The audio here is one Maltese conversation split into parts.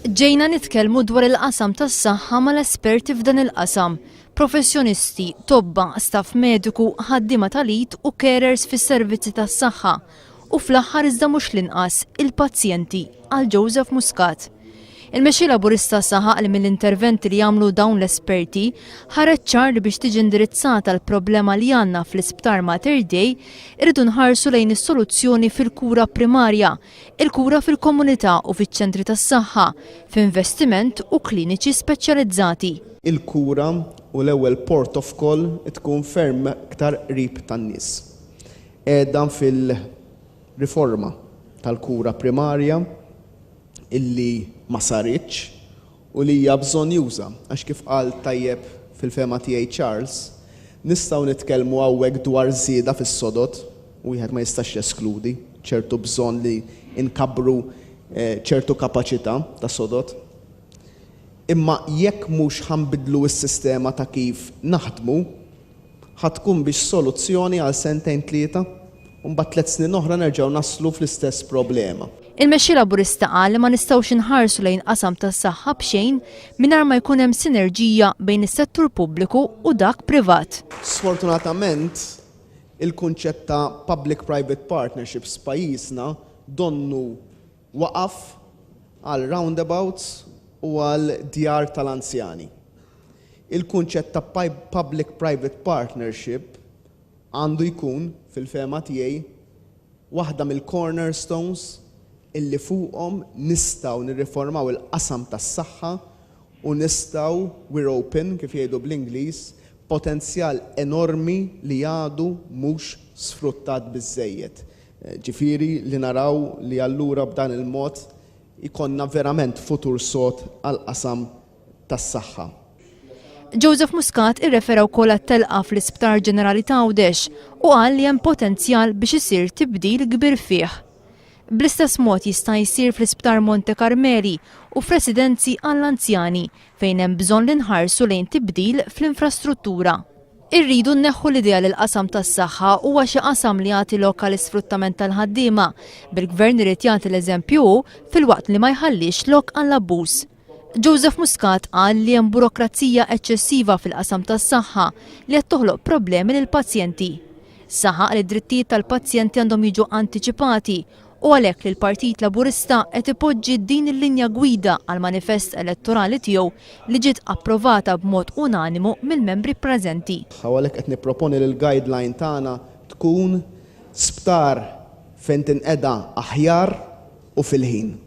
Ġejna nitkellmu dwar il-qasam tas-saħħa mal-esperti f'dan il-qasam, professjonisti, tobba, staff mediku, ħaddiema tal-id u carers fis-servizzi tas-saħħa u fl-aħħar iżda mhux l-inqas il-pazjenti għal Joseph Muscat. Il-mexxi laburista saħaq li mill-interventi li jagħmlu dawn l-esperti ħareġ ċar li biex tiġi indirizzata l-problema li għandna fl-isptar Mater Dei irridu nħarsu lejn is-soluzzjoni fil-kura primarja, il-kura fil-komunità u fiċ-ċentri tas-saħħa, f'investiment u kliniċi speċjalizzati. Il-kura u l-ewwel port of call tkun ferm iktar qrib tan-nies. Dan fil-riforma tal-kura primarja illi ma saritx u li hija bżonn juża għax kif qal tajjeb fil-fema tiegħi Charles, nistgħu nitkellmu hawnhekk dwar żieda fis-sodod u wieħed ma jistax jeskludi ċertu bżonn li inkabbru ċertu kapaċità ta' sodod. Imma jekk mhux ħanbidlu s-sistema ta' kif naħdmu, ħatkun biex soluzzjoni għal sentejn tlieta u mbagħad 3 snin oħra nerġgħu naslu fl-istess problema. Il-mexxi laburista qal li ma nistgħux inħarsu lejn qasam tas-saħħa b'xejn mingħajr ma jkun hemm sinerġija bejn is-settur pubbliku u dak privat. Sfortunatament, il-kunċett ta' public-private partnerships pajjiżna donnu waqaf għal roundabouts u għal djar tal-anzjani. Il-kunċett ta' public-private partnership għandu jkun fil-fema tiegħi waħda mill-cornerstones illi fuqhom nistgħu nirriformaw il-qasam tas-saħħa u nistgħu we're open kif jgħidu bl-Ingliż potenzjal enormi li għadu mhux sfruttat biżżejjed. Ġifieri li naraw li allura b'dan il-mod ikonna verament futur sod għall-qasam tas-saħħa. Joseph Muscat irrefera wkoll għat-telqa fl-Isptar Ġenerali ta' Għawdex u qal li hemm potenzjal biex isir tibdil kbir fih. Bl-istess mod jista' jsir fl-Isptar Monte Carmeli u f'residenzi għall-anzjani fejn hemm bżonn li nħarsu lejn tibdil fl-infrastruttura. Irridu nneħħu l-idea li l-qasam tas-saħħa huwa xi qasam li jagħti lok għall-isfruttament tal-ħaddiema, bil-gvern irid jagħti l-eżempju filwaqt li ma jħallix lok għall-abbuż. Joseph Muscat qal li hemm burokrazija eċċessiva fil-qasam tas-saħħa li qed toħloq problemi lill-pazjenti. Saħaq li d-drittijiet tal-pazjenti għandhom jiġu antiċipati u għalhekk li l-Partit Laburista qed ipoġġi din il-linja gwida għal manifest elettorali tiegħu li ġiet approvata b'mod unanimu mill-membri preżenti. Għalhekk qed nipproponi li l-guideline tagħna tkun sptar fejn tinqeda aħjar u fil-ħin.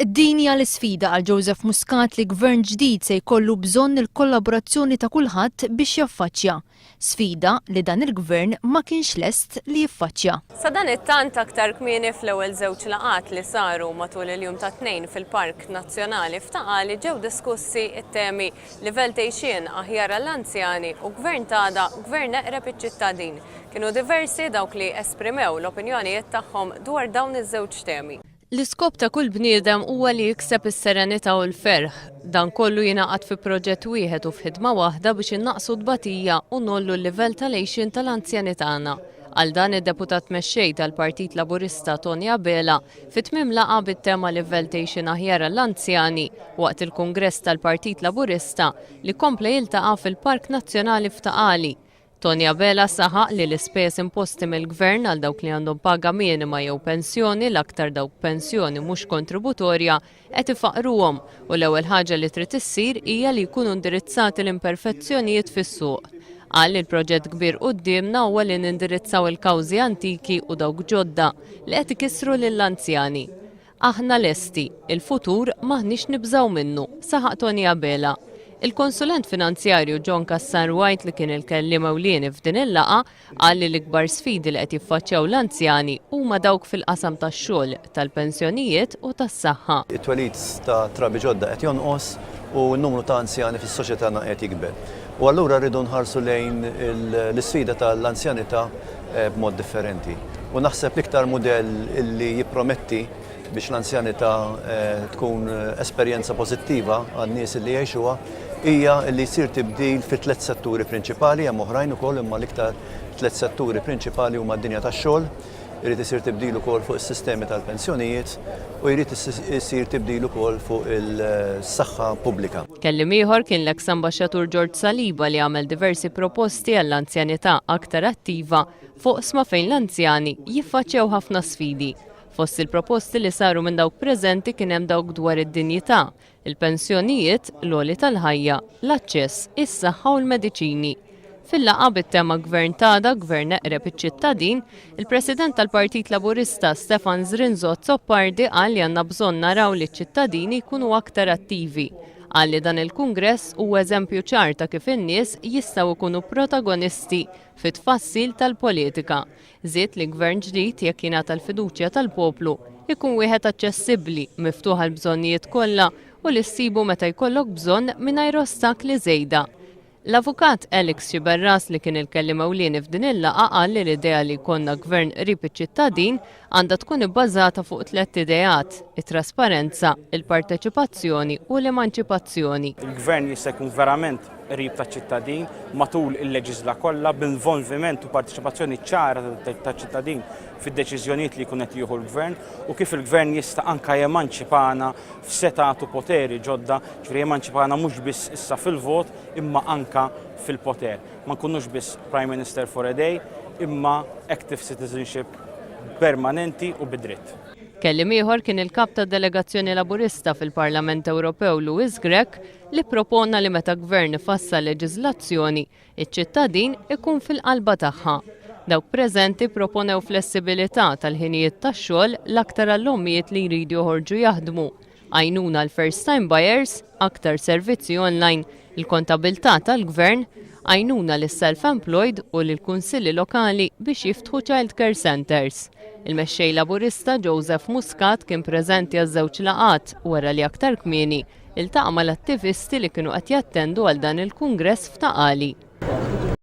Din hija l-isfida għal Joseph Muscat li gvern ġdid se jkollu bżonn il-kollaborazzjoni ta' kulħadd biex jaffaċċja. Sfida li dan il-gvern ma kienx lest li jiffaċċja. Sa dan it-tant aktar kmieni fl-ewwel żewġ laqat li saru matul il-jum ta' tnejn fil-Park Nazzjonali f'Taqali ġew diskussi t-temi livell tgħixien aħjar għall-anzjani u gvern tagħda gvern eqreb iċ-ċittadin. Kienu diversi dawk li esprimew l-opinjonijiet tagħhom dwar dawn iż-żewġ temi. L-iskop ta' kull bniedem huwa li jikseb is-serenità u l-ferħ. Dan kollu jingħaqad fi proġett wieħed u f'ħidma waħda biex innaqsu d-batija u nollu l-livell tal-għejxin tal-anzjani tagħna. Għal dan id-deputat mexxej tal-Partit Laburista Tony Abela fit-tmiem laqgħa bit-tema livell tgħixin aħjar għall-anzjani waqt il-Kungress tal-Partit Laburista li kompla jiltaqa' fil-Park Nazzjonali f'Taqali. Tony Abela saħaq li l-ispejjeż imposti mill-gvern għal dawk li għandhom paga minima jew pensjoni l-aktar dawk pensjoni mhux kontributorja qed ifaqruhom u l-ewwel ħaġa li trid issir hija li jkunu indirizzati l-imperfezzjonijiet fis-suq. Qal li l-proġett kbir qudiemna huwa li nindirizzaw il-kawżi antiki u dawk ġodda li qed ikissru lill-anzjani. Aħna lesti, il-futur maħniex nibżgħu minnu, saħaq Tony Abela. Il-konsulent finanzjarju John Kassan White li kien il-kellim ewlieni f'din il-laqa qal li l-ikbar sfidi li qed jiffaċċjaw l-anzjani huma dawk fil-qasam tax-xogħol, tal-pensjonijiet u tas-saħħa. It-twelid ta' trabi ġodda qed jonqos u n-numru ta' anzjani fis-soċjetà qed jikber. U allura rridu nħarsu lejn l-isfida tal-anzjanità b'mod differenti. U naħseb l-iktar mudell li jipprometti biex l-anzjanità tkun esperjenza pożittiva għan-nies li jgħixuha hija li jsir tibdil fi 3 setturi prinċipali, hemm oħrajn ukoll imma l-iktar 3 setturi prinċipali huma d-dinja tax-xogħol, Irid isir tibdil ukoll fuq is-sistemi tal-pensjonijiet u jrid isir tibdil ukoll fuq is-saħħa pubblika. Kellim ieħor kien l-eks ambaxxatur George Saliba li għamel diversi proposti għall-anzjanità aktar attiva fuq sma fejn l-anzjani jiffaċċjaw ħafna sfidi. Fost il-proposti li saru minn dawk preżenti kien hemm dawk dwar id-dinjità, il-pensjonijiet, l-għoli tal-ħajja, l-aċċess, is-saħħa u l-mediċini. Fil-laqgħa bit-tema Gvern Tada, Gvern eqreb iċ-ċittadin, il-President tal-Partit Laburista Stefan Zrinzot Zoppardi qal li għandna bżonn naraw li ċ-ċittadini jkunu aktar attivi. Qal li dan il-Kungress huwa eżempju ċar ta' kif in-nies jistgħu jkunu protagonisti fit-tfassil tal-politika. Żied li gvern ġdid jekk jingħata l-fiduċja tal-poplu ikun wieħed aċċessibbli, miftuħ għall bżonnijiet kollha u li ssibu meta jkollok bżonn mingħajr ostakli żejda. L-avukat Alex Xiberras li kien il-kellim ewlieni f'din il-laqgħa qal li l-idea li jkollna gvern qrib iċ-ċittadin għandha tkun ibbażata fuq 3 ideat: it-trasparenza, il-parteċipazzjoni u l-emanċipazzjoni. Il-gvern jista' jkun verament qrib taċ-ċittadin matul il-leġisla kollha b'involviment u partiċipazzjoni ċara taċ-ċittadin fid-deċiżjonijiet li jkun qed jieħu l-gvern u kif il-gvern jista' anke jemanċipana f'setat u poteri ġodda, ġifieri jemanċipana mhux biss issa fil-vot imma anke fil-poter. Ma nkunux biss Prime Minister for a day imma active citizenship permanenti u bidritt. Kellim ieħor kien il-kap ta' delegazzjoni Laburista fil-Parlament Ewropew Louis Grech li proponna li meta gvern ifassal leġiżlazzjoni, iċ-ċittadin ikun fil-qalba tagħha. Dawk preżenti proponew flessibilità tal-ħinijiet tax-xogħol l-aktar għall-ommijiet li jridu joħorġu jaħdmu, għajnuna l-first time buyers, aktar servizzi online, il-kontabilità tal-gvern, għajnuna lis-self-employed u lill-kunsilli lokali biex jiftħu childcare centers. Il-mexxej Laburista Joseph Muscat kien preżenti għaż-żewġ laqgħat wara li aktar kmieni iltaqa' mal-attivisti li kienu qed jattendu għal dan il-kungress f'Taqali.